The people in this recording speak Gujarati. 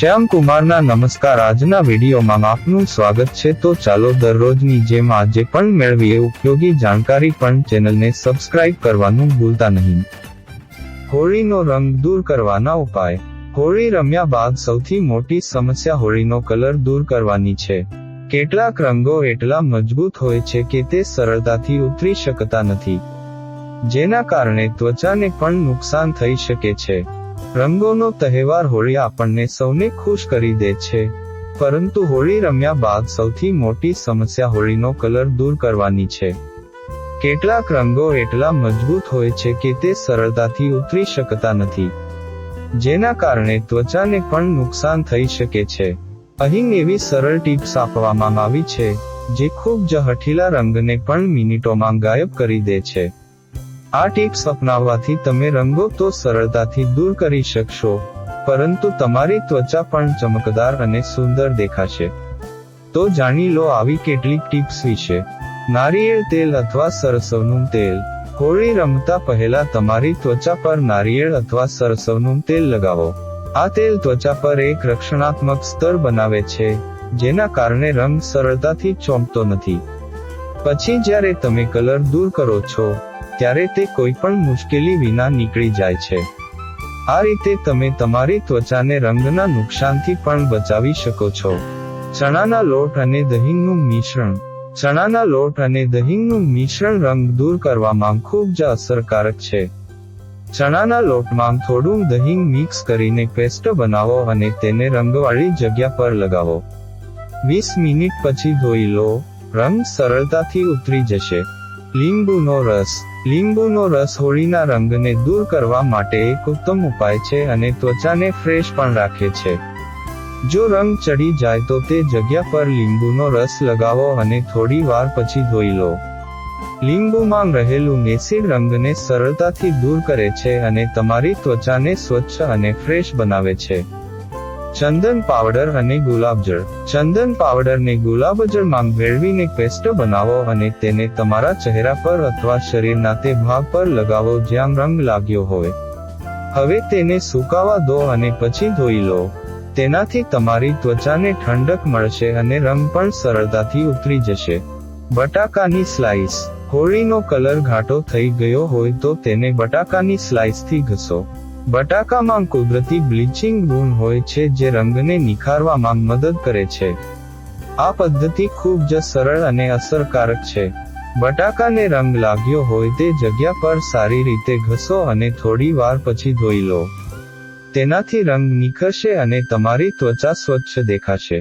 શ્યામ કુમારના નમસ્કાર। આજના વિડીયોમાં આપનું સ્વાગત છે। તો ચાલો દરરોજની જેમ આજે પણ મેળવીએ ઉપયોગી જાણકારી, પણ ચેનલને સબસ્ક્રાઇબ કરવાનું ભૂલતા નહીં। હોળીનો રંગ દૂર કરવાના ઉપાય। હોળી રમ્યા બાદ સૌથી મોટી સમસ્યા હોળીનો કલર દૂર કરવાની છે। કેટલાક રંગો એટલા મજબૂત હોય છે કે તે સરળતાથી ઉતરી શકતા નથી, જેના કારણે ત્વચાને પણ નુકસાન થઈ શકે છે। રંગોનો તહેવાર હોળી આપણને સૌને ખુશ કરી દે છે, પરંતુ હોળી રમ્યા બાદ સૌથી મોટી સમસ્યા હોળીનો કલર દૂર કરવાની છે। કેટલાક રંગો એટલા મજબૂત હોય છે કે તે સરળતાથી ઉતરી શકતા નથી, જેના કારણે ત્વચાને પણ નુકસાન થઈ શકે છે। અહીં એવી સરળ ટિપ્સ આપવામાં આવી છે, જે ખૂબ જ હઠીલા રંગને પણ મિનિટોમાં ગાયબ કરી દે છે। આ ટિપ્સ અપનાવવાથી તમે રંગો તો સરળતાથી દૂર કરી શકશો, પરંતુ તમારી ત્વચા પણ ચમકદાર અને સુંદર દેખાશે। તો જાણી લો આવી કેટલીક ટિપ્સ વિશે। નારિયેળ તેલ અથવા સરસવનું તેલ। હોળી રમતા પહેલા તમારી ત્વચા પર નારિયેળ અથવા સરસવનું તેલ લગાવો। આ તેલ ત્વચા પર એક રક્ષણાત્મક સ્તર બનાવે છે, જેના કારણે રંગ સરળતાથી ચોંટતો નથી। પછી જ્યારે તમે કલર દૂર કરો છો, ત્યારે તે કોઈ પણ મુશ્કેલી વિના નીકળી જાય છે। આ રીતે તમે તમારી ત્વચાને રંગના નુકસાનથી પણ બચાવી શકો છો। ચણાના લોટ અને દહીંનું મિશ્રણ। ચણાના લોટ અને દહીંનું મિશ્રણ રંગ દૂર કરવામાં ખૂબ જ અસરકારક છે। ચણાના લોટમાં થોડું દહીં મિક્સ કરીને પેસ્ટ બનાવો અને તેને રંગવાળી જગ્યા પર લગાવો। 20 મિનિટ પછી ધોઈ લો, રંગ સરળતાથી ઉતરી જશે। લીંબુનો રસ। લીંબુનો રસ હોળીના રંગને દૂર કરવા માટે એક ઉત્તમ ઉપાય છે અને ત્વચાને ફ્રેશ પણ રાખે છે। જો રંગ ચડી જાય તો તે જગ્યા પર લીંબુનો રસ લગાવો અને થોડી વાર પછી ધોઈ લો। લીંબુમાં રહેલું એસિડ રંગને સરળતાથી દૂર કરે છે અને તમારી ત્વચાને સ્વચ્છ અને ફ્રેશ બનાવે છે। ચંદન પાવડર અને ગુલાબજળ। ચંદન પાવડરને ગુલાબજળમાં ભેળવીને પેસ્ટ બનાવો અને તેને તમારા ચહેરા પર અથવા શરીરના તે ભાગ પર લગાવો જ્યાં રંગ લાગ્યો હોય। હવે તેને સુકાવા દો અને પછી ધોઈ લો। તેનાથી તમારી ત્વચાને ઠંડક મળશે અને રંગ પણ સરળતાથી ઉતરી જશે। બટાકાની સ્લાઇસ। હોળીનો કલર ઘાટો થઈ ગયો હોય તો તેને બટાકાની સ્લાઇસથી ઘસો। બટાકામાં કુદરતી બ્લીચિંગ ગુણ હોય છે જે રંગને નિખારવામાં મદદ કરે છે। આ પદ્ધતિ ખૂબ જ સરળ અને અસરકારક છે। બટાકાને રંગ લાગ્યો હોય તે જગ્યા પર સારી રીતે ઘસો અને થોડી વાર પછી ધોઈ લો। તેનાથી રંગ નિખરશે અને તમારી ત્વચા સ્વચ્છ દેખાશે।